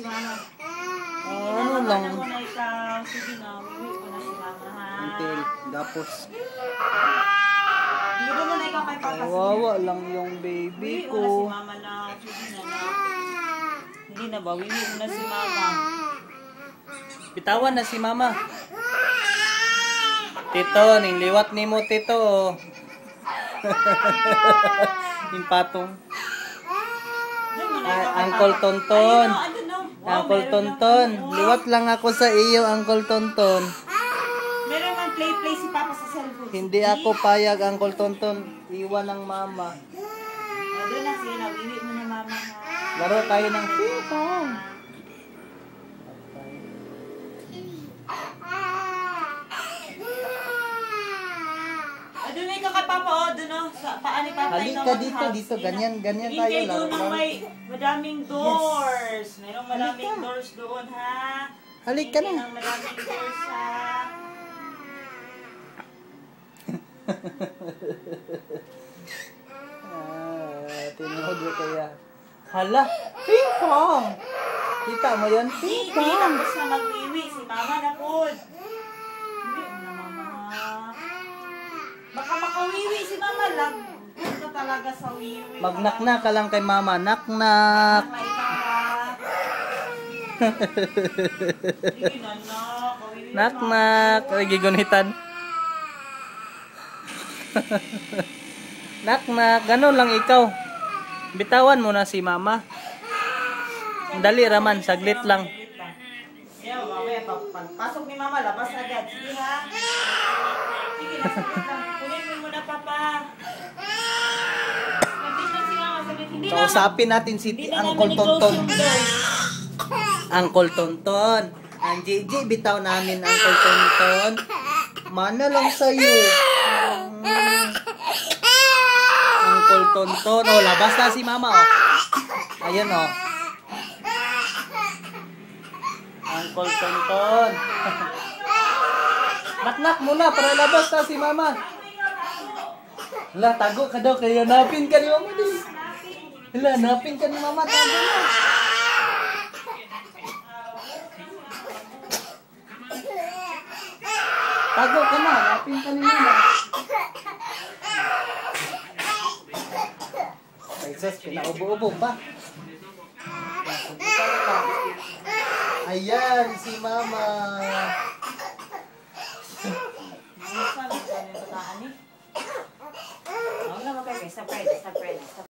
si mama. Ano lang. Ano mo na ikaw. Sige na, uwi mo na si mama ha. Until, tapos. Biro mo na ikaw kay Papa. Kawawa lang yung baby Uwi mo na si ko. mama na. Sige na na. Hindi na ba? Uwi mo na si mama. Bitawan na si mama. Tito, ning liwat ni mo tito. Yung patong. Uncle Tonton. Uncle Tonton. Liwat lang ako sa iyo, Uncle Tonton. Meron ang play si Papa sa cellphone. Hindi ako payag, Uncle Tonton. Iwan ng mama. Doon na sila. Uwi mo na mama ha. Laro tayo ng ping-pong. Doon na ikaw kay Papa o. Doon o. Sa paan ni Papa. Halika dito. Ganyan tayo. Doon Laro. may madaming doors. Merong madaming doors doon ha. Halika na. Merong madaming doors ha. Tinood mo kaya. Hala, ping-pong! Kita mo yan, Hindi, ping-pong! tapos na mag-iwi. Si Mama na po. Hindi na Mama. Baka makawiwi si Mama lang. Ito talaga sa wiwi. Magnak-nak ka lang kay mama. Nak-nak! Sige na na. Kawiwi na. Nak-nak! Ay, gigunitan. Nak-nak! Ganun lang ikaw. Bitawan mo na si mama. Dali raman, saglit lang. Kaya mamaya pagpasok ni Mama, labas agad. Sige ha. Sige na, saglit lang. Kunin mo muna Papa. Nandito si Mama. Sabi, hindi na. Kausapin natin si Hindi na Uncle namin i-close Tonton. yung doors. Uncle Tonton. Ang JJ, bitaw namin Uncle Tonton. Mana lang sa'yo. Uncle Tonton. Oh, labas na si mama, oh. Ayan, oh. Uncle Tonton. Nak-nak muna para labas na si mama. Hala, tago ka daw. Kaya napin ka ni mama din. Hala, napin ka ni mama. Tago na. Tago ka na. Napin ka ni mama. Ay, sus, pinaubo-ubo pa. Ayan, si mama. Ano sa mga bataan eh? Ano naman kayo? Stop right.